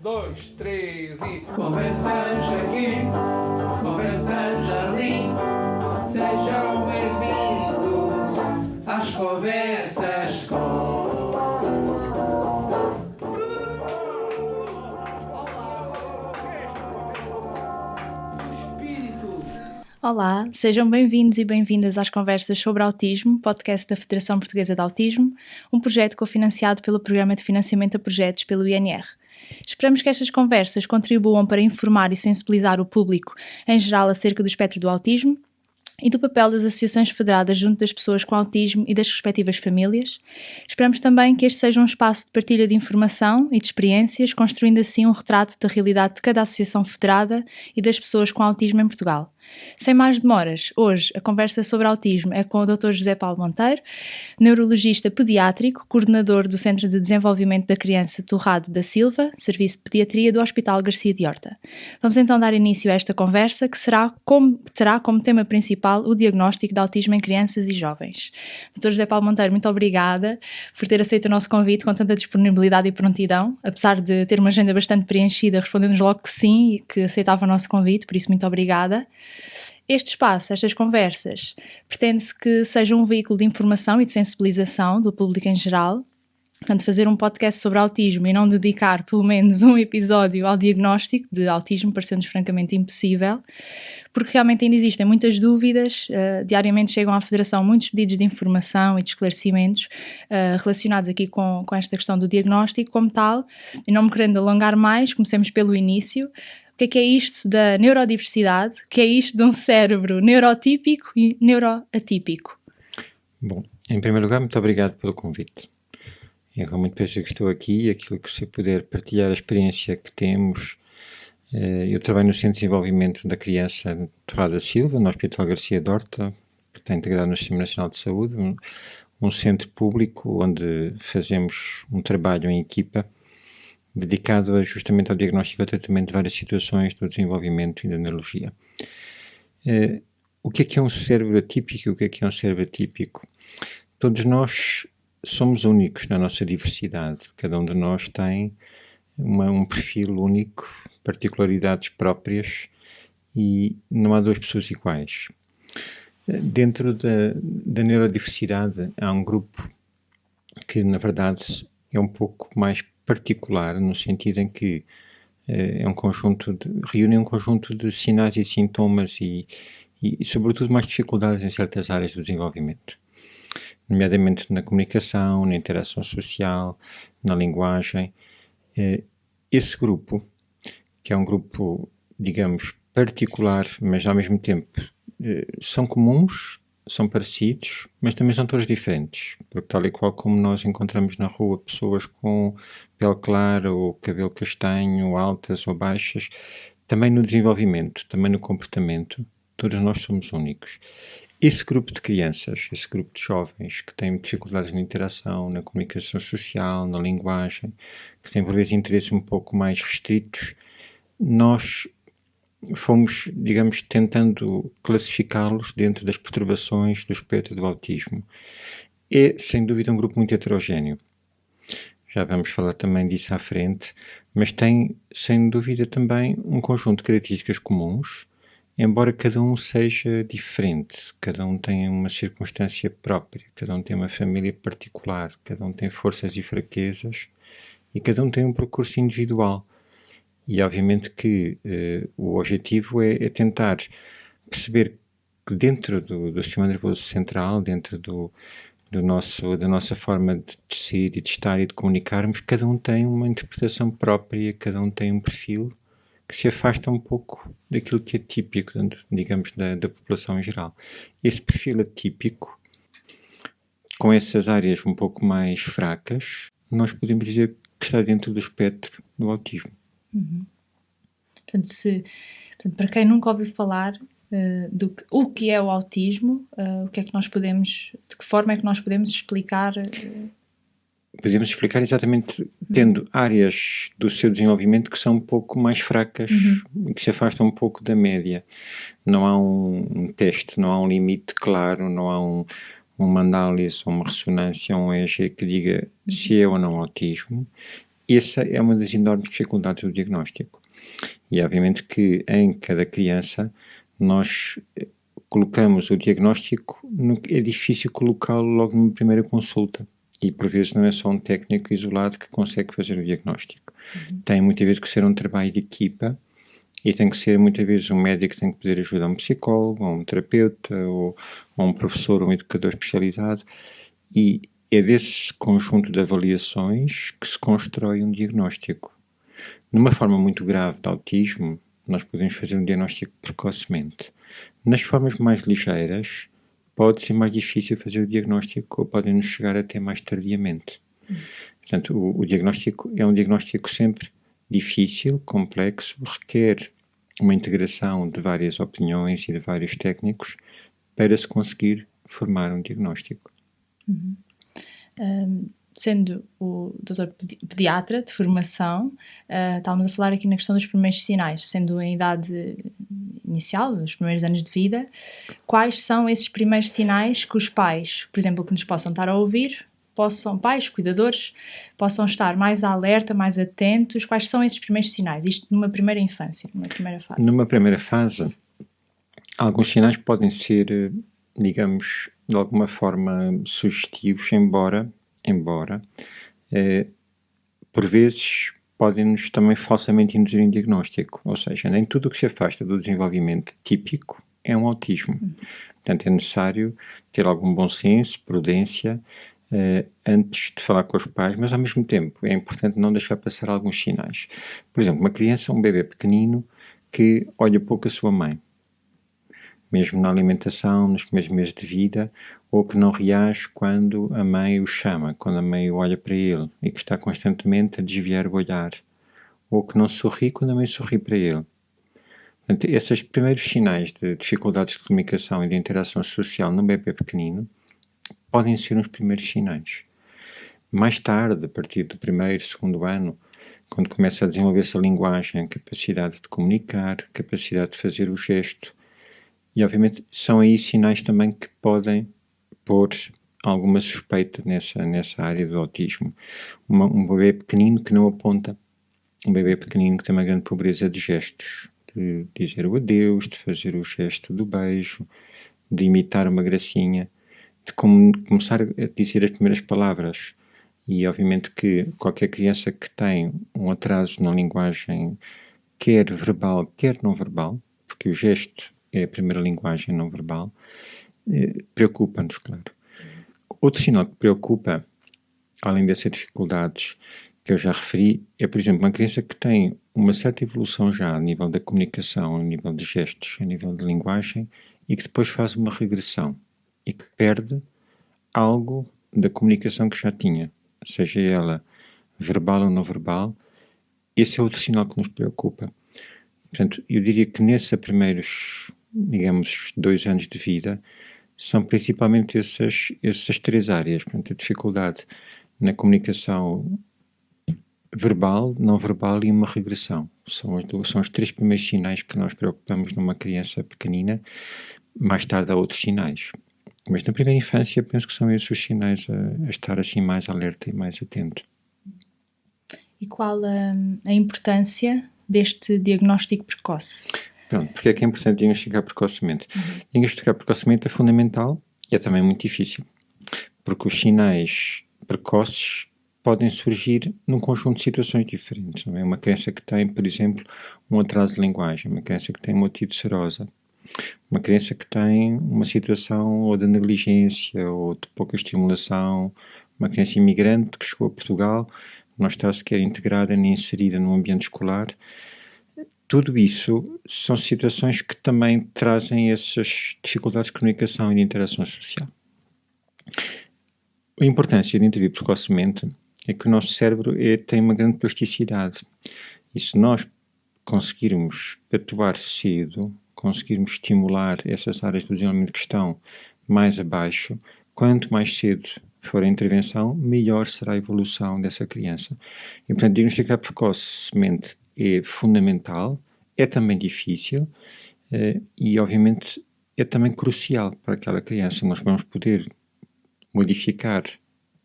Dois, três e... Conversas aqui, conversas ali, sejam bem-vindos às conversas com... Olá, sejam bem-vindos e bem-vindas às Conversas sobre Autismo, podcast da Federação Portuguesa de Autismo, um projeto cofinanciado pelo Programa de Financiamento a Projetos pelo INR. Esperamos que estas conversas contribuam para informar e sensibilizar o público em geral acerca do espectro do autismo e do papel das associações federadas junto das pessoas com autismo e das respectivas famílias. Esperamos também que este seja um espaço de partilha de informação e de experiências, construindo assim um retrato da realidade de cada associação federada e das pessoas com autismo em Portugal. Sem mais demoras, hoje a conversa sobre autismo é com o Dr. José Paulo Monteiro, neurologista pediátrico, coordenador do Centro de Desenvolvimento da Criança Torrado da Silva, Serviço de Pediatria do Hospital Garcia de Horta. Vamos então dar início a esta conversa que terá como tema principal o diagnóstico de autismo em crianças e jovens. Dr. José Paulo Monteiro, muito obrigada por ter aceito o nosso convite com tanta disponibilidade e prontidão, apesar de ter uma agenda bastante preenchida, respondendo-nos logo que sim e que aceitava o nosso convite, por isso muito obrigada. Este espaço, estas conversas, pretende-se que seja um veículo de informação e de sensibilização do público em geral. Portanto, fazer um podcast sobre autismo e não dedicar pelo menos um episódio ao diagnóstico de autismo pareceu-nos francamente impossível, porque realmente ainda existem muitas dúvidas, diariamente chegam à Federação muitos pedidos de informação e de esclarecimentos relacionados aqui com esta questão do diagnóstico como tal, e não me querendo alongar mais, comecemos pelo início. O que é isto da neurodiversidade? O que é isto de um cérebro neurotípico e neuroatípico? Bom, em primeiro lugar, muito obrigado pelo convite. É realmente por isso que estou aqui, aquilo que se puder partilhar a experiência que temos. Eu trabalho no Centro de Desenvolvimento da Criança Torrado da Silva, no Hospital Garcia de Horta, que está integrado no Sistema Nacional de Saúde, um centro público onde fazemos um trabalho em equipa dedicado justamente ao diagnóstico e ao tratamento de várias situações do desenvolvimento e da neurologia. O que é um cérebro atípico e o que é um cérebro atípico? Todos nós somos únicos na nossa diversidade. Cada um de nós tem um perfil único, particularidades próprias e não há duas pessoas iguais. Dentro da neurodiversidade há um grupo que, na verdade, é um pouco mais particular, no sentido em que reúne um conjunto de sinais e sintomas e, sobretudo, mais dificuldades em certas áreas do desenvolvimento, nomeadamente na comunicação, na interação social, na linguagem. Esse grupo, que é um grupo, digamos, particular, mas ao mesmo tempo são comuns, são parecidos, mas também são todos diferentes, porque tal e qual como nós encontramos na rua pessoas com pele clara ou cabelo castanho, altas ou baixas, também no desenvolvimento, também no comportamento, todos nós somos únicos. Esse grupo de crianças, esse grupo de jovens que têm dificuldades na interação, na comunicação social, na linguagem, que têm por vezes interesses um pouco mais restritos, nós fomos, digamos, tentando classificá-los dentro das perturbações do espectro do autismo. É, sem dúvida, um grupo muito heterogéneo. Já vamos falar também disso à frente, mas tem, sem dúvida, também um conjunto de características comuns, embora cada um seja diferente, cada um tem uma circunstância própria, cada um tem uma família particular, cada um tem forças e fraquezas e cada um tem um percurso individual. E obviamente que o objetivo é tentar perceber que dentro do sistema nervoso central, dentro da nossa forma de ser e de estar e de comunicarmos, cada um tem uma interpretação própria, cada um tem um perfil que se afasta um pouco daquilo que é típico, digamos, da população em geral. Esse perfil atípico, com essas áreas um pouco mais fracas, nós podemos dizer que está dentro do espectro do autismo. Uhum. Portanto, para quem nunca ouviu falar o que é o autismo, o que é que nós podemos, de que forma é que nós podemos explicar? Podemos explicar exatamente tendo áreas do seu desenvolvimento que são um pouco mais fracas e que se afastam um pouco da média. Não há um teste, não há um limite claro, não há uma análise, uma ressonância, um EEG que diga se é ou não autismo. essa é uma das enormes dificuldades do diagnóstico. E obviamente que em cada criança nós colocamos o diagnóstico, é difícil colocá-lo logo numa primeira consulta. E por vezes não é só um técnico isolado que consegue fazer o diagnóstico. Tem muitas vezes que ser um trabalho de equipa e tem que ser muitas vezes um médico que tem que pedir ajuda a um psicólogo, a um terapeuta, ou a um professor, ou um educador especializado. E é desse conjunto de avaliações que se constrói um diagnóstico. Numa forma muito grave de autismo, nós podemos fazer um diagnóstico precocemente. Nas formas mais ligeiras, pode ser mais difícil fazer o diagnóstico ou podem-nos chegar até mais tardiamente. Portanto, o diagnóstico é um diagnóstico sempre difícil, complexo, requer uma integração de várias opiniões e de vários técnicos para se conseguir formar um diagnóstico. Sendo o doutor pediatra de formação, estávamos a falar aqui na questão dos primeiros sinais, sendo em idade inicial, nos primeiros anos de vida, quais são esses primeiros sinais que os pais, por exemplo, que nos possam estar a ouvir, pais, cuidadores, possam estar mais alerta, mais atentos? Quais são esses primeiros sinais? Isto numa primeira infância, numa primeira fase. Numa primeira fase, alguns sinais podem ser, digamos, de alguma forma sugestivos, embora por vezes podem-nos também falsamente induzir em diagnóstico, ou seja, nem tudo o que se afasta do desenvolvimento típico é um autismo. Portanto, é necessário ter algum bom senso, prudência, antes de falar com os pais, mas ao mesmo tempo é importante não deixar passar alguns sinais. Por exemplo, uma criança, um bebê pequenino que olha pouco a sua mãe, mesmo na alimentação, nos primeiros meses de vida, ou que não reage quando a mãe o chama, quando a mãe olha para ele e que está constantemente a desviar o olhar, ou que não sorri quando a mãe sorri para ele. Portanto, esses primeiros sinais de dificuldades de comunicação e de interação social no bebê pequenino podem ser os primeiros sinais. Mais tarde, a partir do primeiro, segundo ano, quando começa a desenvolver-se a linguagem, a capacidade de comunicar, a capacidade de fazer o gesto, e obviamente são aí sinais também que podem pôr alguma suspeita nessa área do autismo. Um bebê pequenino que não aponta, um bebê pequenino que tem uma grande pobreza de gestos, de dizer o adeus, de fazer o gesto do beijo, de imitar uma gracinha, de começar a dizer as primeiras palavras. E obviamente que qualquer criança que tem um atraso na linguagem, quer verbal, quer não verbal, porque o gesto é a primeira linguagem não verbal, preocupa-nos, claro. Outro sinal que preocupa, além dessas dificuldades que eu já referi, é, por exemplo, uma criança que tem uma certa evolução já a nível da comunicação, a nível de gestos, a nível de linguagem, e que depois faz uma regressão e que perde algo da comunicação que já tinha, seja ela verbal ou não verbal. Esse é outro sinal que nos preocupa. Portanto, eu diria que nesses primeiros, digamos, 2 anos de vida, são principalmente essas 3 áreas. Portanto, a dificuldade na comunicação verbal, não verbal e uma regressão. São os 3 primeiros sinais que nós preocupamos numa criança pequenina. Mais tarde há outros sinais. Mas na primeira infância penso que são esses os sinais a estar assim mais alerta e mais atento. E qual a importância deste diagnóstico precoce? Pronto, porque é que é importante diagnosticar precocemente? Diagnosticar precocemente é fundamental e é também muito difícil, porque os sinais precoces podem surgir num conjunto de situações diferentes. Não é? Uma criança que tem, por exemplo, um atraso de linguagem, uma criança que tem uma otite serosa, uma criança que tem uma situação ou de negligência ou de pouca estimulação, uma criança imigrante que chegou a Portugal, não está sequer integrada nem inserida no ambiente escolar. Tudo isso são situações que também trazem essas dificuldades de comunicação e de interação social. A importância de intervir precocemente é que o nosso cérebro tem uma grande plasticidade. E se nós conseguirmos atuar cedo, conseguirmos estimular essas áreas do desenvolvimento que estão mais abaixo, quanto mais cedo for a intervenção, melhor será a evolução dessa criança. E, portanto, diagnosticar precocemente é fundamental, é também difícil e, obviamente, é também crucial para aquela criança. Nós vamos poder modificar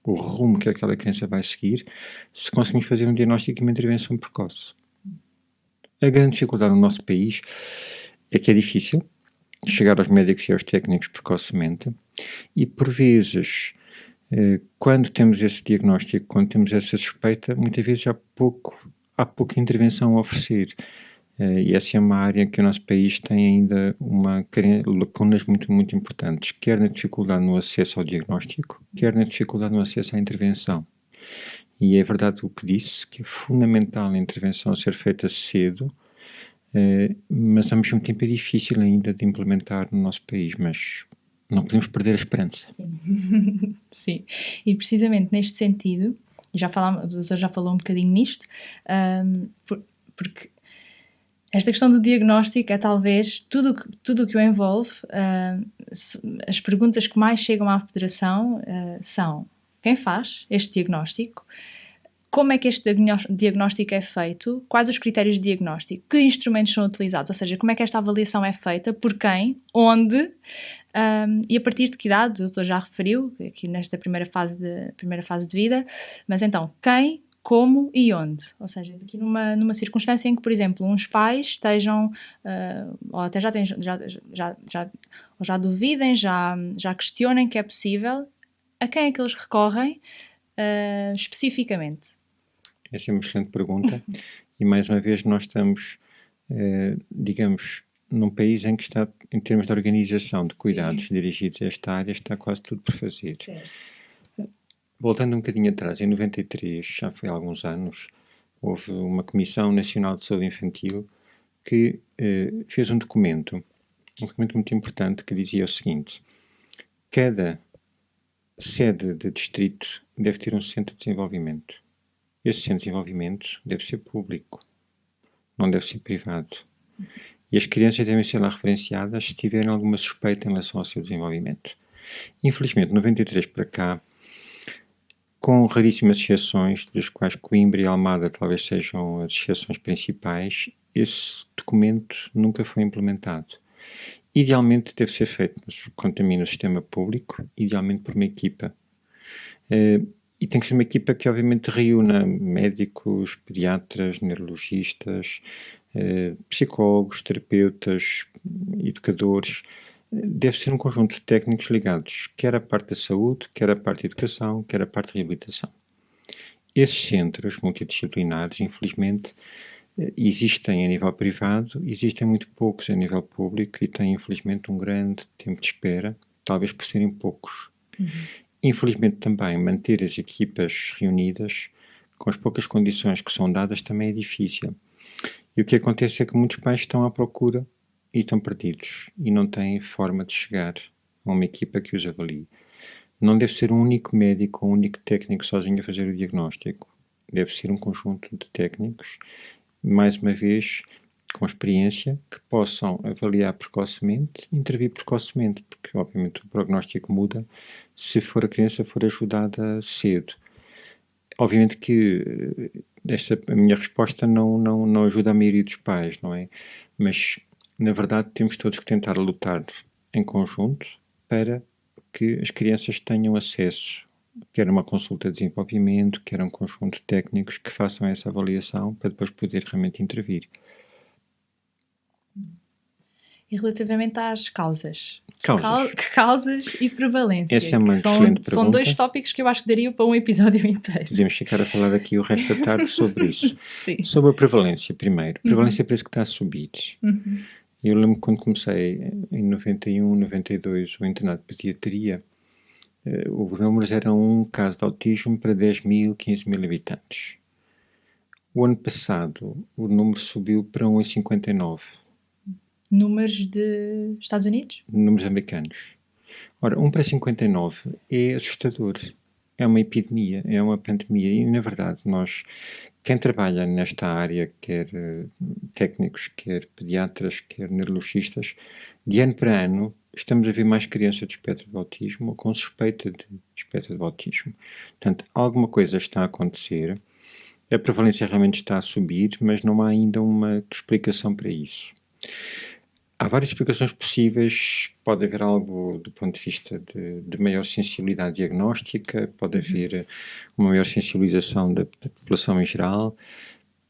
o rumo que aquela criança vai seguir, se conseguimos fazer um diagnóstico e uma intervenção precoce. A grande dificuldade no nosso país é que é difícil chegar aos médicos e aos técnicos precocemente e, por vezes, quando temos esse diagnóstico, quando temos essa suspeita, muitas vezes há pouca intervenção a oferecer. E essa é uma área que o nosso país tem ainda lacunas muito, muito importantes, quer na dificuldade no acesso ao diagnóstico, quer na dificuldade no acesso à intervenção. E é verdade o que disse, que é fundamental a intervenção ser feita cedo, mas ao mesmo tempo é difícil ainda de implementar no nosso país, mas não podemos perder a esperança. Sim, sim. E precisamente neste sentido, o doutor já falou um bocadinho nisto, porque esta questão do diagnóstico é talvez tudo o que o envolve. As perguntas que mais chegam à Federação são: quem faz este diagnóstico? Como é que este diagnóstico é feito? Quais os critérios de diagnóstico? Que instrumentos são utilizados? Ou seja, como é que esta avaliação é feita? Por quem? Onde? E a partir de que idade? O doutor já referiu, aqui nesta primeira fase de vida. Mas então, quem, como e onde? Ou seja, aqui numa circunstância em que, por exemplo, uns pais estejam, ou até já duvidem, já questionem que é possível, a quem é que eles recorrem especificamente? Essa é uma excelente pergunta e, mais uma vez, nós estamos, digamos, num país em que está, em termos de organização de cuidados dirigidos a esta área, está quase tudo por fazer. Certo. Voltando um bocadinho atrás, em 93, já foi há alguns anos, houve uma Comissão Nacional de Saúde Infantil que fez um documento muito importante que dizia o seguinte: cada sede de distrito deve ter um centro de desenvolvimento. Esse centro de desenvolvimento deve ser público, não deve ser privado. E as crianças devem ser lá referenciadas se tiverem alguma suspeita em relação ao seu desenvolvimento. Infelizmente, de 93 para cá, com raríssimas exceções, das quais Coimbra e Almada talvez sejam as exceções principais, esse documento nunca foi implementado. Idealmente deve ser feito, mas contamina o sistema público, idealmente por uma equipa. E tem que ser uma equipa que obviamente reúna médicos, pediatras, neurologistas, psicólogos, terapeutas, educadores. Deve ser um conjunto de técnicos ligados, quer à parte da saúde, quer à parte da educação, quer à parte da reabilitação. Esses centros multidisciplinares, infelizmente, existem a nível privado, existem muito poucos a nível público e têm, infelizmente, um grande tempo de espera, talvez por serem poucos. Infelizmente, também, manter as equipas reunidas com as poucas condições que são dadas também é difícil. E o que acontece é que muitos pais estão à procura e estão perdidos e não têm forma de chegar a uma equipa que os avalie. Não deve ser um único médico ou um único técnico sozinho a fazer o diagnóstico. Deve ser um conjunto de técnicos, mais uma vez, com experiência, que possam avaliar precocemente e intervir precocemente, porque obviamente o prognóstico muda se a criança for ajudada cedo. Obviamente que a minha resposta não ajuda a maioria dos pais, não é? Mas, na verdade, temos todos que tentar lutar em conjunto para que as crianças tenham acesso, quer a uma consulta de desenvolvimento, quer a um conjunto de técnicos que façam essa avaliação para depois poder realmente intervir. E relativamente às causas? Causas. Causas e prevalência. Essa é uma excelente pergunta. São dois tópicos que eu acho que dariam para um episódio inteiro. Podemos ficar a falar aqui o resto da tarde sobre isso. Sim. Sobre a prevalência, primeiro. A prevalência parece que está a subir. Eu lembro quando comecei, em 91, 92, o internato de pediatria, os números eram um caso de autismo para 10 mil, 15 mil habitantes. O ano passado, o número subiu para 1 em 59. Números de Estados Unidos? Números americanos. Ora, 1 para 59 é assustador. É uma epidemia, é uma pandemia. E, na verdade, quem trabalha nesta área, quer técnicos, quer pediatras, quer neurologistas, de ano para ano, estamos a ver mais crianças de espectro de autismo ou com suspeita de espectro de autismo. Portanto, alguma coisa está a acontecer. A prevalência realmente está a subir, mas não há ainda uma explicação para isso. Há várias explicações possíveis. Pode haver algo do ponto de vista de maior sensibilidade diagnóstica, pode haver uma maior sensibilização da população em geral,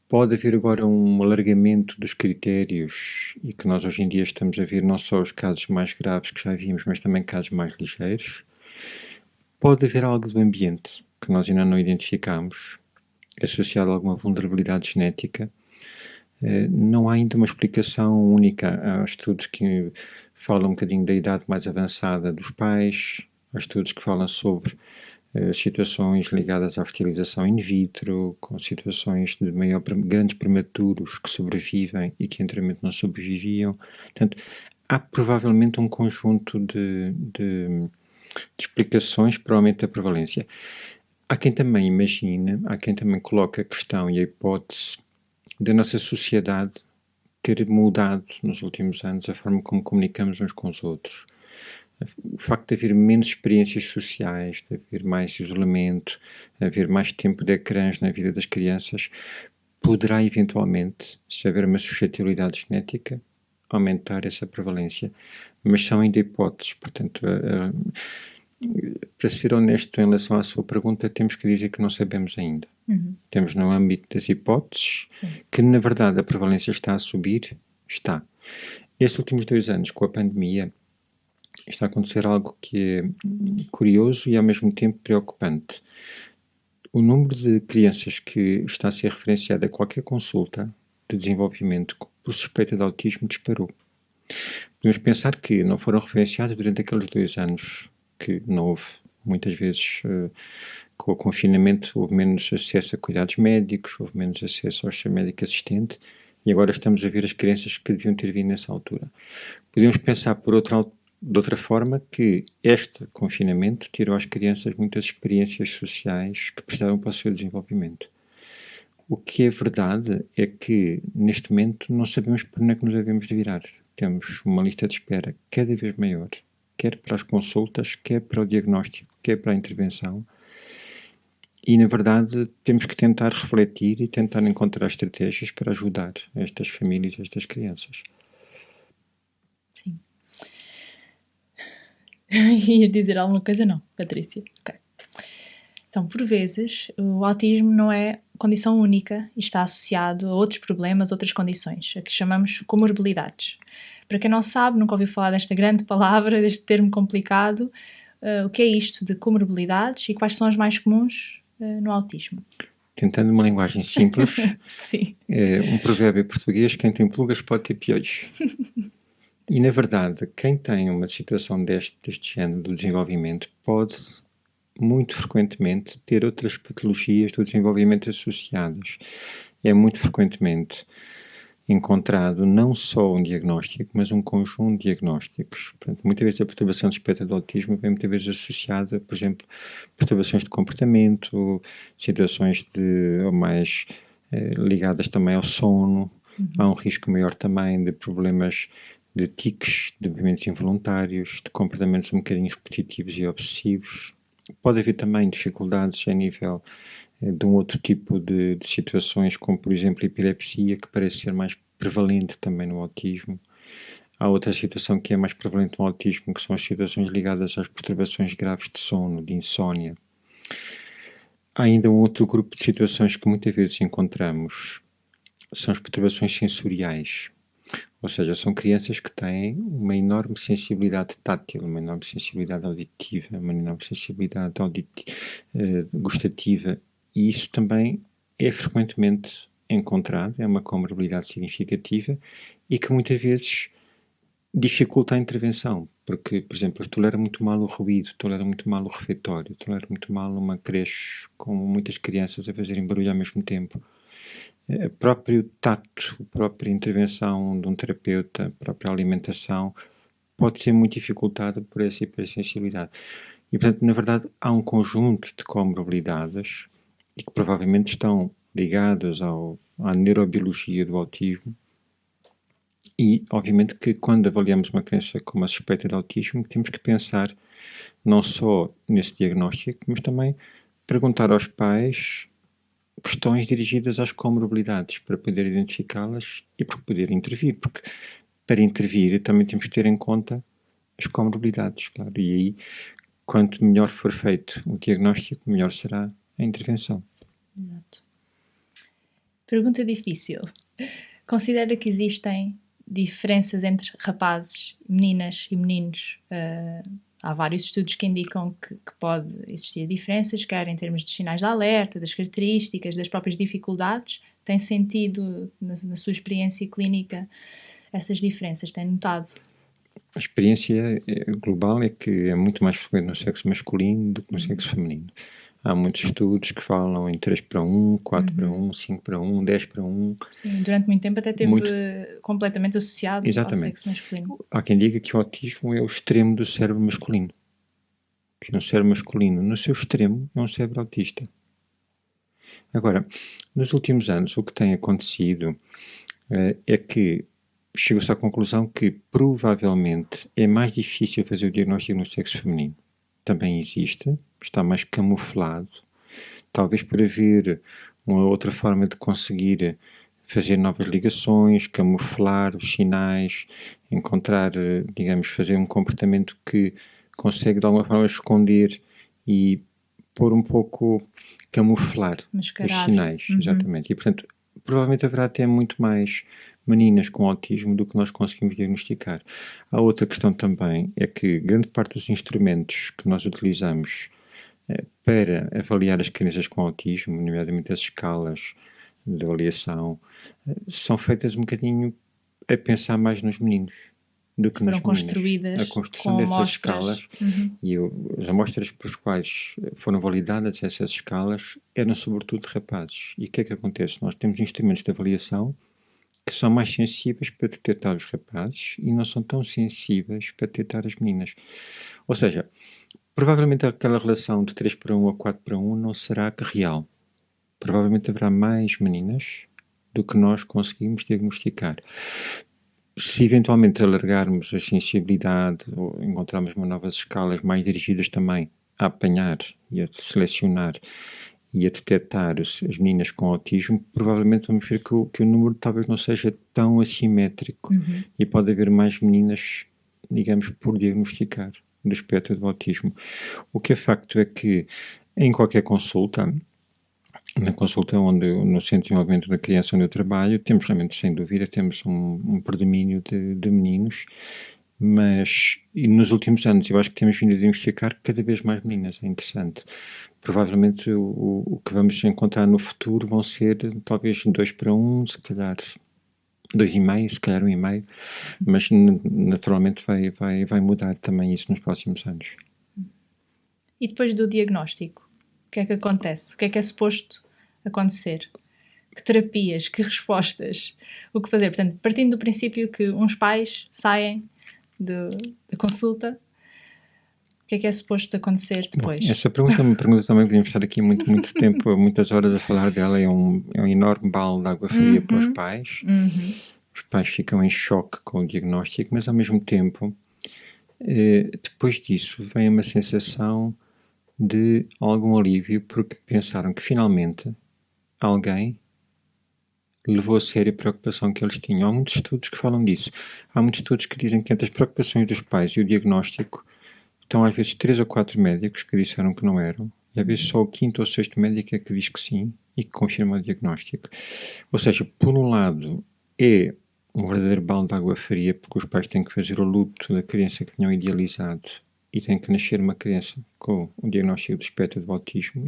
pode haver agora um alargamento dos critérios e que nós hoje em dia estamos a ver não só os casos mais graves que já vimos, mas também casos mais ligeiros. Pode haver algo do ambiente que nós ainda não identificamos, associado a alguma vulnerabilidade genética. Não há ainda uma explicação única. Há estudos que falam um bocadinho da idade mais avançada dos pais, há estudos que falam sobre situações ligadas à fertilização in vitro, com situações de grandes prematuros que sobrevivem e que anteriormente não sobreviviam. Portanto, há provavelmente um conjunto de explicações para o aumento da prevalência. Há quem também imagine, há quem também coloque a questão e a hipótese da nossa sociedade ter mudado nos últimos anos a forma como comunicamos uns com os outros. O facto de haver menos experiências sociais, de haver mais isolamento, de haver mais tempo de ecrãs na vida das crianças, poderá eventualmente, se houver uma suscetibilidade genética, aumentar essa prevalência. Mas são ainda hipóteses, portanto, para ser honesto em relação à sua pergunta, temos que dizer que não sabemos ainda. Temos no âmbito das hipóteses que, na verdade, a prevalência está a subir. Está. Estes últimos 2 anos, com a pandemia, está a acontecer algo que é curioso e, ao mesmo tempo, preocupante. O número de crianças que está a ser referenciada a qualquer consulta de desenvolvimento por suspeita de autismo disparou. Podemos pensar que não foram referenciadas durante aqueles 2 anos que não houve, muitas vezes, com o confinamento, houve menos acesso a cuidados médicos, houve menos acesso ao seu médico assistente, e agora estamos a ver as crianças que deviam ter vindo nessa altura. Podemos pensar de outra forma que este confinamento tirou às crianças muitas experiências sociais que precisavam para o seu desenvolvimento. O que é verdade é que, neste momento, não sabemos para onde é que nos devemos de virar. Temos uma lista de espera cada vez maior, quer para as consultas, quer para o diagnóstico, quer para a intervenção. E, na verdade, temos que tentar refletir e tentar encontrar estratégias para ajudar estas famílias, estas crianças. Sim. Ias dizer alguma coisa? Não, Patrícia? Ok. Então, por vezes, o autismo não é condição única e está associado a outros problemas, outras condições, a que chamamos comorbilidades. Para quem não sabe, nunca ouviu falar desta grande palavra, deste termo complicado, o que é isto de comorbilidades e quais são as mais comuns no autismo? Tentando uma linguagem simples, Sim. Um provérbio português: quem tem pulgas pode ter piolhos. E, na verdade, quem tem uma situação deste género do desenvolvimento pode, muito frequentemente, ter outras patologias do desenvolvimento associadas. É muito frequentemente encontrado não só um diagnóstico, mas um conjunto de diagnósticos. Portanto, muitas vezes a perturbação do espectro do autismo vem muitas vezes associada, por exemplo, perturbações de comportamento, situações mais ligadas também ao sono. Há um risco maior também de problemas de tiques, de movimentos involuntários, de comportamentos um bocadinho repetitivos e obsessivos. Pode haver também dificuldades a nível de um outro tipo de situações, como por exemplo a epilepsia, que parece ser mais prevalente também no autismo. Há outra situação que é mais prevalente no autismo, que são as situações ligadas às perturbações graves de sono, de insónia. Há ainda um outro grupo de situações que muitas vezes encontramos, são as perturbações sensoriais. Ou seja, são crianças que têm uma enorme sensibilidade tátil, uma enorme sensibilidade auditiva, uma enorme sensibilidade gustativa. E isso também é frequentemente encontrado, é uma comorbilidade significativa e que muitas vezes dificulta a intervenção, porque, por exemplo, tolera muito mal o ruído, tolera muito mal o refeitório, tolera muito mal uma creche com muitas crianças a fazerem barulho ao mesmo tempo. O próprio tato, a própria intervenção de um terapeuta, a própria alimentação pode ser muito dificultada por essa hipersensibilidade. E, portanto, na verdade, há um conjunto de comorbilidades e que provavelmente estão ligadas à neurobiologia do autismo. E, obviamente, que quando avaliamos uma criança com uma suspeita de autismo, temos que pensar não só nesse diagnóstico, mas também perguntar aos pais questões dirigidas às comorbilidades para poder identificá-las e para poder intervir, porque para intervir, também temos que ter em conta as comorbilidades, claro. E aí, quanto melhor for feito o diagnóstico, melhor será a intervenção. Exato. Pergunta difícil. Considera que existem diferenças entre rapazes, meninas e meninos? Há vários estudos que indicam que pode existir diferenças, quer em termos de sinais de alerta, das características, das próprias dificuldades. Tem sentido, na sua experiência clínica, essas diferenças? Tem notado? A experiência global é que é muito mais frequente no sexo masculino do que no sexo feminino. Há muitos estudos que falam em 3:1, 4:1, 5:1, 10:1. Sim, durante muito tempo até teve completamente associado ao sexo masculino. Há quem diga que o autismo é o extremo do cérebro masculino. Que um cérebro masculino, no seu extremo, é um cérebro autista. Agora, nos últimos anos, o que tem acontecido é que chegou-se à conclusão que provavelmente é mais difícil fazer o diagnóstico no sexo feminino. Também existe, está mais camuflado, talvez por haver uma outra forma de conseguir fazer novas ligações, camuflar os sinais, encontrar, digamos, fazer um comportamento que consegue de alguma forma esconder e pôr um pouco, camuflar mascarar os sinais, exatamente. E portanto, provavelmente haverá até muito mais meninas com autismo do que nós conseguimos diagnosticar. A outra questão também é que grande parte dos instrumentos que nós utilizamos para avaliar as crianças com autismo, nomeadamente as escalas de avaliação, são feitas um bocadinho a pensar mais nos meninos do que nas meninas. Construídas a construção com dessas amostras. Escalas e as amostras pelas quais foram validadas essas escalas eram sobretudo de rapazes. E o que é que acontece? Nós temos instrumentos de avaliação que são mais sensíveis para detectar os rapazes e não são tão sensíveis para detectar as meninas. Ou seja, provavelmente aquela relação de 3:1 ou 4:1 não será real. Provavelmente haverá mais meninas do que nós conseguimos diagnosticar. Se eventualmente alargarmos a sensibilidade ou encontrarmos novas escalas mais dirigidas também a apanhar e a selecionar e a detectar as meninas com autismo, provavelmente vamos ver que o número talvez não seja tão assimétrico e pode haver mais meninas, digamos, por diagnosticar do espectro do autismo. O que é facto é que em qualquer consulta, na consulta no Centro de Desenvolvimento da Criança onde eu trabalho, temos realmente, sem dúvida, temos um predomínio de meninos, mas nos últimos anos eu acho que temos vindo a diagnosticar cada vez mais meninas, é interessante. Provavelmente o que vamos encontrar no futuro vão ser talvez 2:1, se calhar 2,5, se calhar 1,5, mas naturalmente vai mudar também isso nos próximos anos. E depois do diagnóstico, o que é que acontece? O que é suposto acontecer? Que terapias, que respostas, o que fazer? Portanto, partindo do princípio que uns pais saem da consulta, o que é suposto acontecer depois? Bom, essa pergunta é uma pergunta também, podíamos estar aqui muito tempo, muitas horas a falar dela, é um enorme balde de água fria para os pais. Os pais ficam em choque com o diagnóstico, mas ao mesmo tempo, depois disso, vem uma sensação de algum alívio, porque pensaram que finalmente alguém levou a sério a preocupação que eles tinham. Há muitos estudos que falam disso. Há muitos estudos que dizem que entre as preocupações dos pais e o diagnóstico estão às vezes 3 ou 4 médicos que disseram que não eram, e às vezes só o 5º ou 6º médico é que diz que sim e que confirma o diagnóstico. Ou seja, por um lado é um verdadeiro balde de água fria, porque os pais têm que fazer o luto da criança que tinham idealizado e tem que nascer uma criança com o diagnóstico do espectro do autismo.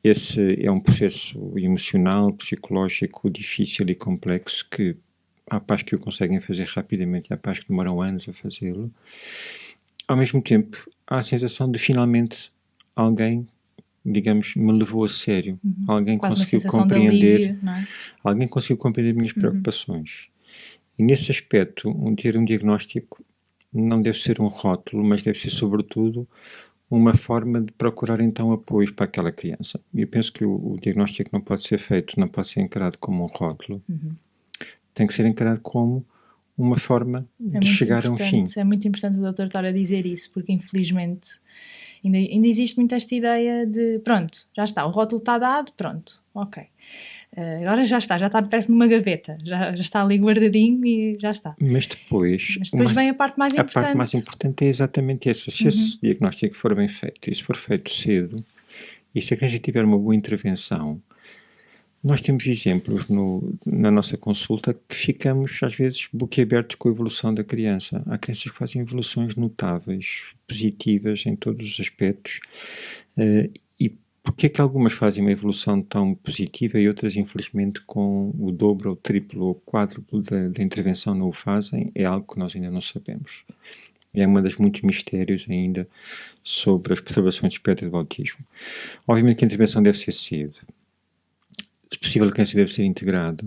Esse é um processo emocional, psicológico, difícil e complexo que há pais que o conseguem fazer rapidamente e há pais que demoram anos a fazê-lo. Ao mesmo tempo, há a sensação de finalmente alguém, digamos, me levou a sério. Alguém quase conseguiu compreender, alívio, não é? Alguém conseguiu compreender minhas preocupações. E nesse aspecto, ter um diagnóstico não deve ser um rótulo, mas deve ser sobretudo uma forma de procurar então apoios para aquela criança. Eu penso que o diagnóstico não pode ser encarado como um rótulo. Tem que ser encarado como uma forma de chegar a um fim. É muito importante o doutor estar a dizer isso, porque infelizmente ainda existe muito esta ideia de pronto, já está, o rótulo está dado, pronto, ok. Agora já está, parece numa gaveta, já está ali guardadinho e já está. Mas depois Vem a parte mais importante. A parte mais importante é exatamente essa. Se esse diagnóstico for bem feito e se for feito cedo, e se a criança tiver uma boa intervenção, nós temos exemplos na nossa consulta que ficamos, às vezes, boquiabertos com a evolução da criança. Há crianças que fazem evoluções notáveis, positivas em todos os aspectos. E porquê é que algumas fazem uma evolução tão positiva e outras, infelizmente, com o dobro, ou triplo, ou quádruplo da intervenção não o fazem? É algo que nós ainda não sabemos. É uma das muitos mistérios ainda sobre as perturbações de espectro do autismo. Obviamente que a intervenção deve ser cedo. Se possível, a criança deve ser integrada.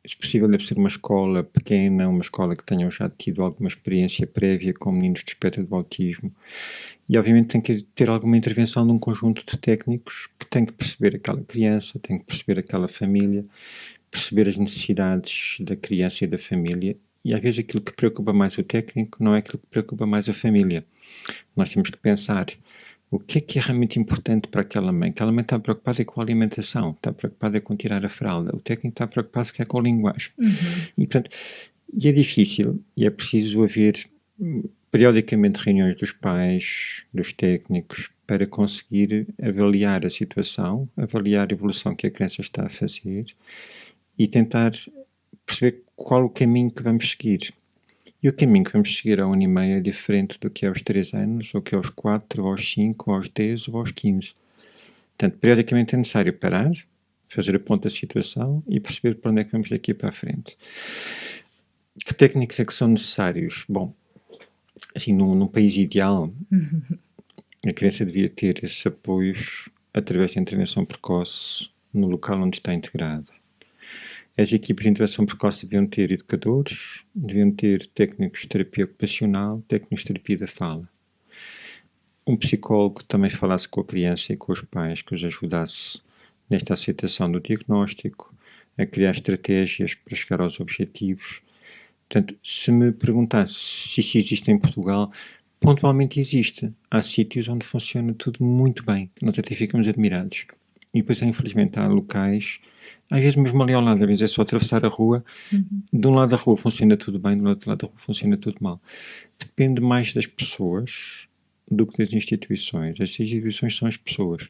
Se possível, deve ser uma escola pequena, uma escola que tenham já tido alguma experiência prévia com meninos de espectro do autismo. E, obviamente, tem que ter alguma intervenção de um conjunto de técnicos que têm que perceber aquela criança, têm que perceber aquela família, perceber as necessidades da criança e da família. E, às vezes, aquilo que preocupa mais o técnico não é aquilo que preocupa mais a família. Nós temos que pensar o que é realmente importante para aquela mãe. Aquela mãe está preocupada com a alimentação, está preocupada com tirar a fralda. O técnico está preocupado com a linguagem. E, portanto, é difícil e é preciso haver periodicamente reuniões dos pais, dos técnicos, para conseguir avaliar a situação, avaliar a evolução que a criança está a fazer e tentar perceber qual o caminho que vamos seguir. E o caminho que vamos seguir ao 1 ano e meio é diferente do que é aos 3 anos, ou que é aos 4, ou aos 5, ou aos 10, ou aos 15. Portanto, periodicamente é necessário parar, fazer a ponto da situação e perceber para onde é que vamos daqui para a frente. Que técnicos é que são necessários? Bom, assim, num país ideal, a criança devia ter esses apoios através da intervenção precoce no local onde está integrada. As equipes de intervenção precoce deviam ter educadores, deviam ter técnicos de terapia ocupacional, técnicos de terapia da fala. Um psicólogo que também falasse com a criança e com os pais, que os ajudasse nesta aceitação do diagnóstico, a criar estratégias para chegar aos objetivos. Portanto, se me perguntasse se isso existe em Portugal, pontualmente existe. Há sítios onde funciona tudo muito bem, nós até ficamos admirados. E depois, infelizmente, há locais, às vezes mesmo ali ao lado, às vezes é só atravessar a rua, de um lado da rua funciona tudo bem, do outro lado da rua funciona tudo mal. Depende mais das pessoas do que das instituições. As instituições são as pessoas.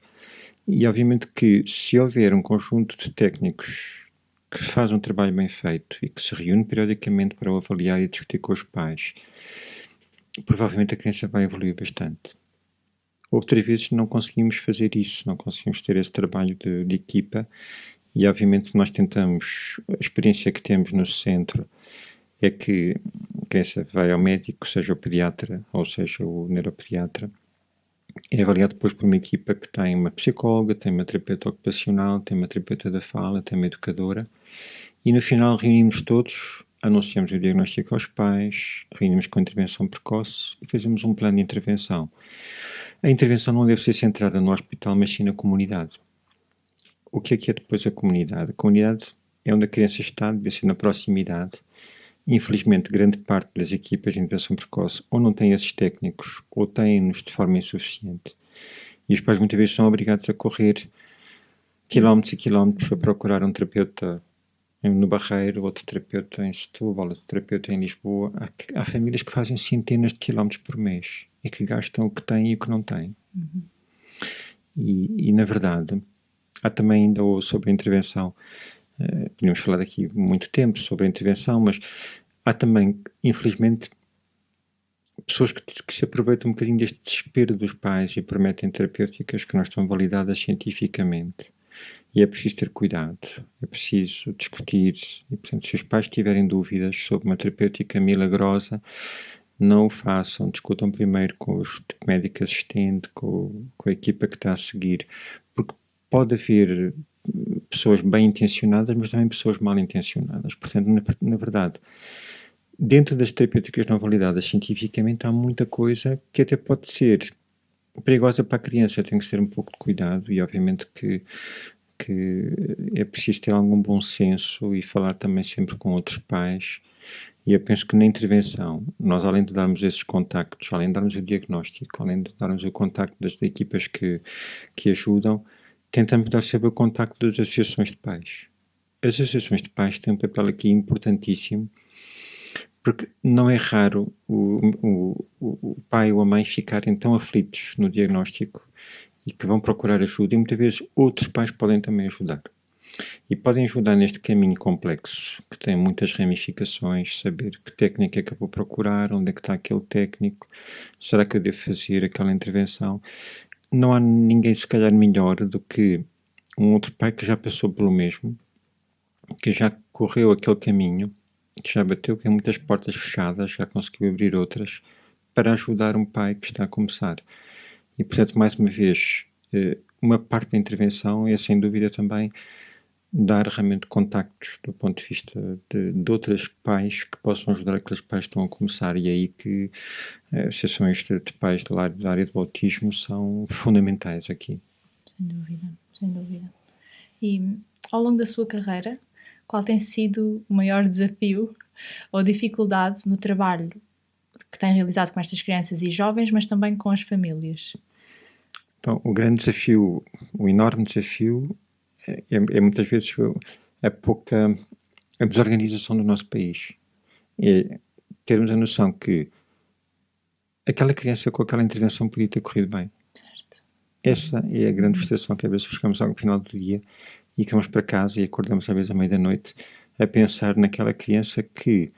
E obviamente que se houver um conjunto de técnicos que faz um trabalho bem feito e que se reúne periodicamente para o avaliar e discutir com os pais, provavelmente a criança vai evoluir bastante. Outras vezes não conseguimos fazer isso, não conseguimos ter esse trabalho de equipa e obviamente nós tentamos, a experiência que temos no centro é que a criança vai ao médico, seja o pediatra ou seja o neuropediatra, é avaliado depois por uma equipa que tem uma psicóloga, tem uma terapeuta ocupacional, tem uma terapeuta da fala, tem uma educadora e no final reunimos todos, anunciamos o diagnóstico aos pais, reunimos com a intervenção precoce e fazemos um plano de intervenção. A intervenção não deve ser centrada no hospital, mas sim na comunidade. O que é depois a comunidade? A comunidade é onde a criança está, deve ser na proximidade. Infelizmente, grande parte das equipas de intervenção precoce ou não têm esses técnicos ou têm-nos de forma insuficiente. E os pais muitas vezes são obrigados a correr quilómetros e quilómetros para procurar um terapeuta no Barreiro, outro terapeuta em Setúbal, outro terapeuta em Lisboa. Há famílias que fazem centenas de quilómetros por mês e que gastam o que têm e o que não têm. E na verdade, há também ainda sobre a intervenção, podemos falar daqui muito tempo sobre a intervenção, mas há também, infelizmente, pessoas que se aproveitam um bocadinho deste desespero dos pais e prometem terapêuticas que não estão validadas cientificamente. E é preciso ter cuidado, é preciso discutir. E, portanto, se os pais tiverem dúvidas sobre uma terapêutica milagrosa, não o façam, discutam primeiro com os médicos assistentes, com a equipa que está a seguir, porque pode haver pessoas bem intencionadas, mas também pessoas mal intencionadas. Portanto, na verdade, dentro das terapêuticas não validadas cientificamente, há muita coisa que até pode ser perigosa para a criança. Tem que ter um pouco de cuidado e, obviamente, que é preciso ter algum bom senso e falar também sempre com outros pais. E eu penso que na intervenção, nós além de darmos esses contactos, além de darmos o diagnóstico, além de darmos o contacto das equipas que ajudam, tentamos dar sempre o contacto das associações de pais. as associações de pais têm um papel aqui importantíssimo, porque não é raro o pai ou a mãe ficarem tão aflitos no diagnóstico e que vão procurar ajuda, e muitas vezes outros pais podem também ajudar. E podem ajudar neste caminho complexo, que tem muitas ramificações, saber que técnica é que eu vou procurar, onde é que está aquele técnico, será que eu devo fazer aquela intervenção? Não há ninguém, se calhar, melhor do que um outro pai que já passou pelo mesmo, que já correu aquele caminho, que já bateu com muitas portas fechadas, já conseguiu abrir outras, para ajudar um pai que está a começar. E, portanto, mais uma vez, uma parte da intervenção é, sem dúvida, também dar realmente contactos do ponto de vista de outros pais que possam ajudar aqueles pais que estão a começar, e é aí que associações de pais da área do autismo são fundamentais aqui. Sem dúvida, sem dúvida. E ao longo da sua carreira, qual tem sido o maior desafio ou dificuldade no trabalho que tem realizado com estas crianças e jovens, mas também com as famílias? Então, o grande desafio, o enorme desafio é muitas vezes a desorganização do nosso país. É termos a noção que aquela criança com aquela intervenção podia ter corrido bem. Certo. Essa é a grande frustração, que às vezes chegamos ao final do dia e que vamos para casa e acordamos às vezes à meia-da-noite a pensar naquela criança que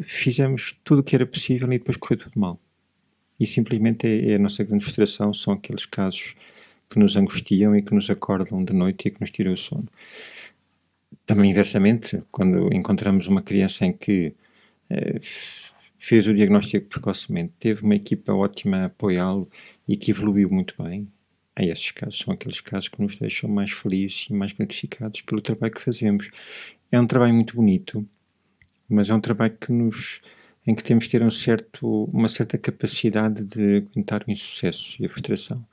fizemos tudo o que era possível e depois correu tudo mal. E simplesmente é a nossa grande frustração, são aqueles casos que nos angustiam e que nos acordam de noite e que nos tiram o sono. Também inversamente, quando encontramos uma criança em que fez o diagnóstico precocemente, teve uma equipa ótima a apoiá-lo e que evoluiu muito bem, esses casos são aqueles casos que nos deixam mais felizes e mais gratificados pelo trabalho que fazemos. É um trabalho muito bonito, mas é um trabalho em que temos de ter uma certa capacidade de aguentar o insucesso e a frustração.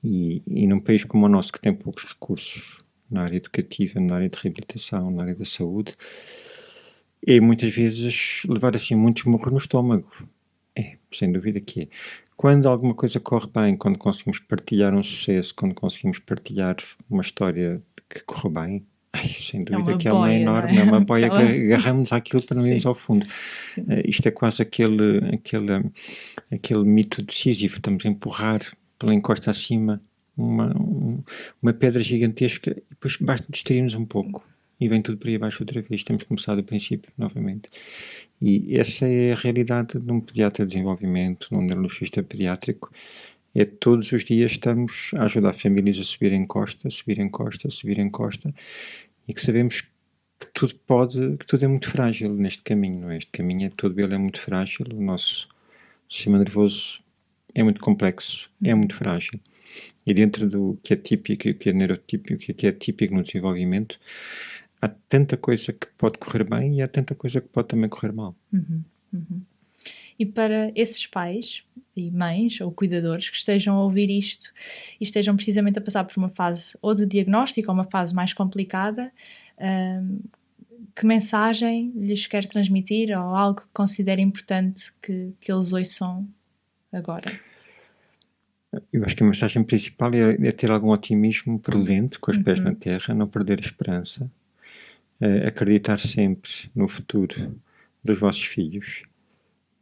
E num país como o nosso, que tem poucos recursos na área educativa, na área de reabilitação, na área da saúde, é muitas vezes levar assim muitos murros no estômago. Sem dúvida que é. Quando alguma coisa corre bem, quando conseguimos partilhar um sucesso, quando conseguimos partilhar uma história que corre bem, sem dúvida que é uma enorme, é uma boia que agarramos àquilo para não irmos ao fundo. Isto é quase aquele mito de Sísifo, estamos a empurrar pela encosta acima uma pedra gigantesca e depois basta distrairmos um pouco e vem tudo para aí abaixo outra vez. Temos começado do princípio novamente. E essa é a realidade de um pediatra de desenvolvimento, de um neurologista pediátrico. É todos os dias estamos a ajudar famílias a subir em costa, e que sabemos que tudo é muito frágil neste caminho, não é? Este caminho todo ele é muito frágil, o nosso sistema nervoso é muito complexo, é muito frágil. E dentro do que é típico e o que é neurotípico, o que é típico no desenvolvimento, há tanta coisa que pode correr bem e há tanta coisa que pode também correr mal. E para esses pais e mães ou cuidadores que estejam a ouvir isto e estejam precisamente a passar por uma fase ou de diagnóstico ou uma fase mais complicada, que mensagem lhes quer transmitir ou algo que considere importante que eles ouçam agora? Eu acho que a mensagem principal é ter algum otimismo prudente, com os pés na terra, não perder a esperança, acreditar sempre no futuro dos vossos filhos.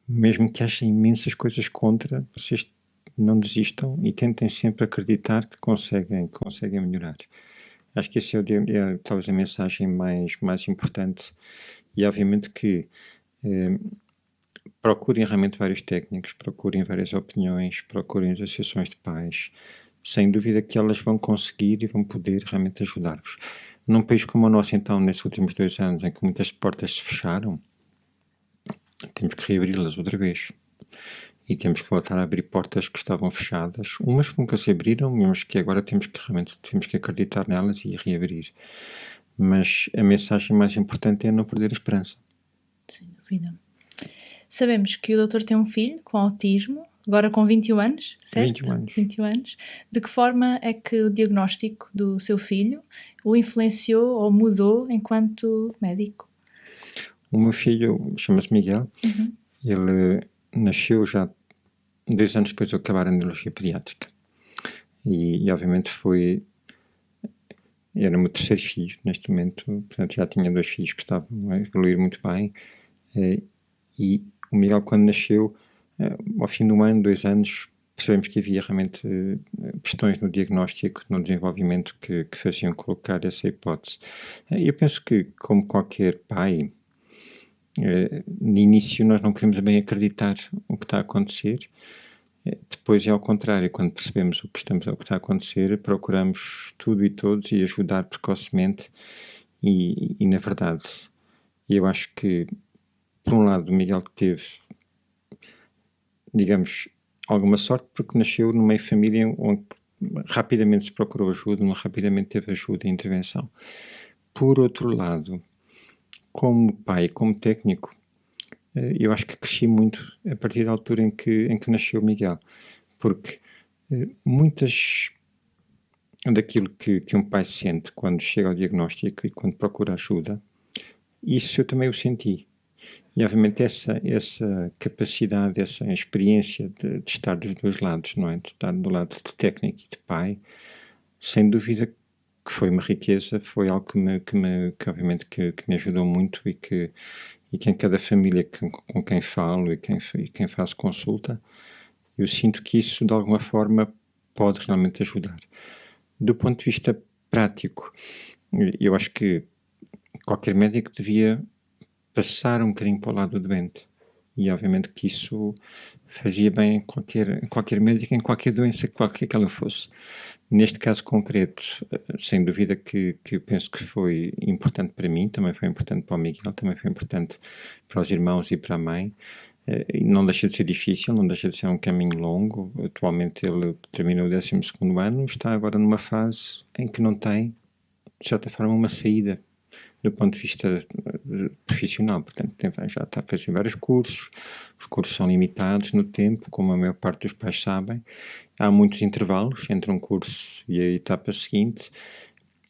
Mesmo que achem imensas coisas contra, vocês não desistam e tentem sempre acreditar que conseguem melhorar. Acho que essa é talvez a mensagem mais importante. E obviamente que procurem realmente vários técnicos, procurem várias opiniões, procurem as associações de pais. Sem dúvida que elas vão conseguir e vão poder realmente ajudar-vos. Num país como o nosso, então, nesses últimos 2 anos, em que muitas portas se fecharam, temos que reabri-las outra vez. E temos que voltar a abrir portas que estavam fechadas, umas que nunca se abriram, mas que agora temos que acreditar nelas e reabrir. Mas a mensagem mais importante é não perder a esperança. Sem dúvida. Sabemos que o doutor tem um filho com autismo, agora com 21 anos, certo? 21 anos. De que forma é que o diagnóstico do seu filho o influenciou ou mudou enquanto médico? O meu filho chama-se Miguel. Ele nasceu já 2 anos depois de eu acabar a neurologia pediátrica. E obviamente era o meu terceiro filho neste momento, portanto já tinha 2 filhos que estavam a evoluir muito bem, e o Miguel, quando nasceu, ao fim de 1 ano, 2 anos, percebemos que havia realmente questões no diagnóstico, no desenvolvimento que faziam colocar essa hipótese. Eu penso que, como qualquer pai, no início nós não queremos bem acreditar o que está a acontecer. Depois é ao contrário, quando percebemos o que está a acontecer, procuramos tudo e todos e ajudar precocemente e na verdade, eu acho que, por um lado, o Miguel teve, digamos, alguma sorte porque nasceu numa meio de família onde rapidamente se procurou ajuda, onde rapidamente teve ajuda e intervenção. Por outro lado, como pai, como técnico, eu acho que cresci muito a partir da altura em que nasceu o Miguel, porque muitas daquilo que um pai sente quando chega ao diagnóstico e quando procura ajuda, isso eu também o senti. E obviamente essa capacidade, essa experiência de estar dos 2 lados, não é? De estar do lado de técnico e de pai, sem dúvida que foi uma riqueza, foi algo que obviamente que me ajudou muito e que em cada família com quem falo e quem faço consulta, eu sinto que isso de alguma forma pode realmente ajudar. Do ponto de vista prático, eu acho que qualquer médico devia passar um bocadinho para o lado do doente. E obviamente que isso fazia bem em qualquer médico, em qualquer doença, qualquer que ela fosse. Neste caso concreto, sem dúvida que eu penso que foi importante para mim, também foi importante para o Miguel, também foi importante para os irmãos e para a mãe. Não deixa de ser difícil, não deixa de ser um caminho longo. Atualmente ele terminou o 12º ano, está agora numa fase em que não tem, de certa forma, uma saída do ponto de vista profissional. Portanto, já está a fazer vários cursos, os cursos são limitados no tempo, como a maior parte dos pais sabem. Há muitos intervalos entre um curso e a etapa seguinte,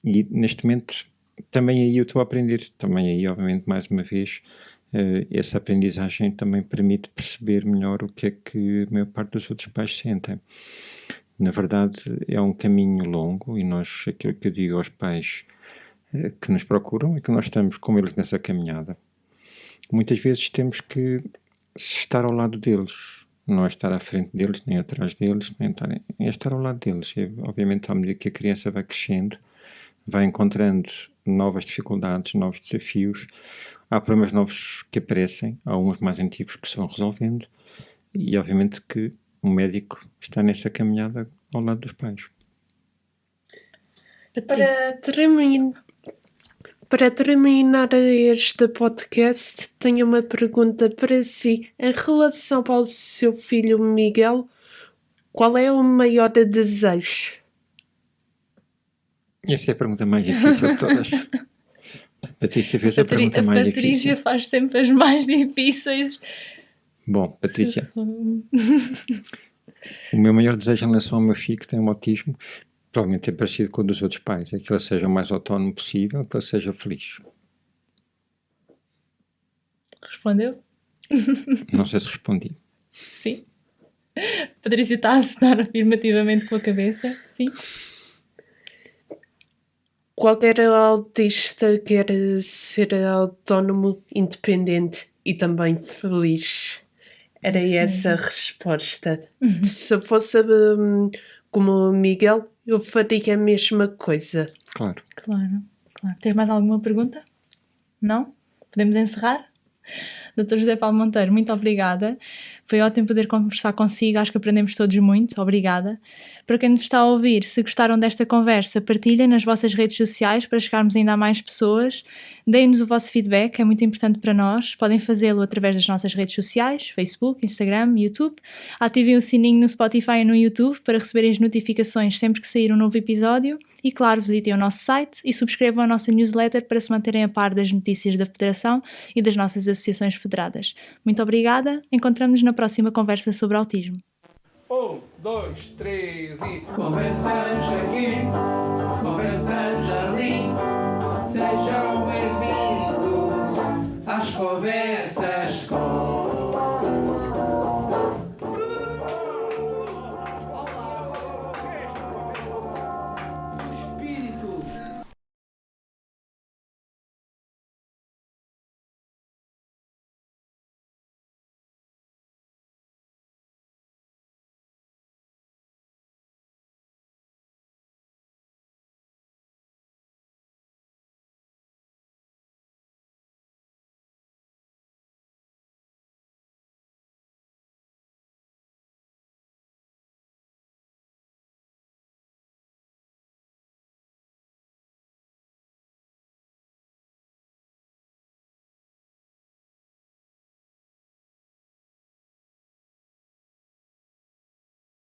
e neste momento também aí eu estou a aprender, também aí obviamente mais uma vez essa aprendizagem também permite perceber melhor o que é que a maior parte dos outros pais sentem. Na verdade é um caminho longo e nós, aquilo que eu digo aos pais que nos procuram e que nós estamos com eles nessa caminhada, muitas vezes temos que estar ao lado deles, não é estar à frente deles, nem atrás deles, é estar ao lado deles. E, obviamente, à medida que a criança vai crescendo, vai encontrando novas dificuldades, novos desafios, há problemas novos que aparecem, há uns mais antigos que se vão resolvendo, e obviamente que o médico está nessa caminhada ao lado dos pais. Para terminar este podcast, tenho uma pergunta para si. Em relação ao seu filho Miguel, qual é o maior desejo? Essa é a pergunta mais difícil de todas. Patrícia fez a pergunta mais difícil. A Patrícia faz sempre as mais difíceis. Bom, Patrícia, o meu maior desejo em relação ao meu filho que tem um autismo provavelmente é parecido com o dos outros pais, é que ele seja o mais autónomo possível, que ele seja feliz. Respondeu? Não sei se respondi. Sim. Patrícia está a assinar afirmativamente com a cabeça. Sim. Qualquer autista quer ser autónomo, independente e também feliz. Era essa a resposta. Se fosse como o Miguel, eu faria a mesma coisa. Claro. Tens mais alguma pergunta? Não? Podemos encerrar? Dr. José Paulo Monteiro, muito obrigada. Foi ótimo poder conversar consigo, acho que aprendemos todos muito. Obrigada. Para quem nos está a ouvir, se gostaram desta conversa, partilhem nas vossas redes sociais para chegarmos ainda a mais pessoas. Deem-nos o vosso feedback, é muito importante para nós. Podem fazê-lo através das nossas redes sociais, Facebook, Instagram, YouTube. Ativem o sininho no Spotify e no YouTube para receberem as notificações sempre que sair um novo episódio. E claro, visitem o nosso site e subscrevam a nossa newsletter para se manterem a par das notícias da Federação e das nossas associações federadas. Muito obrigada. Encontramos-nos na próxima conversa sobre autismo. 1, 2, 3 e... Conversas aqui, conversas ali, sejam bem-vindos às conversas com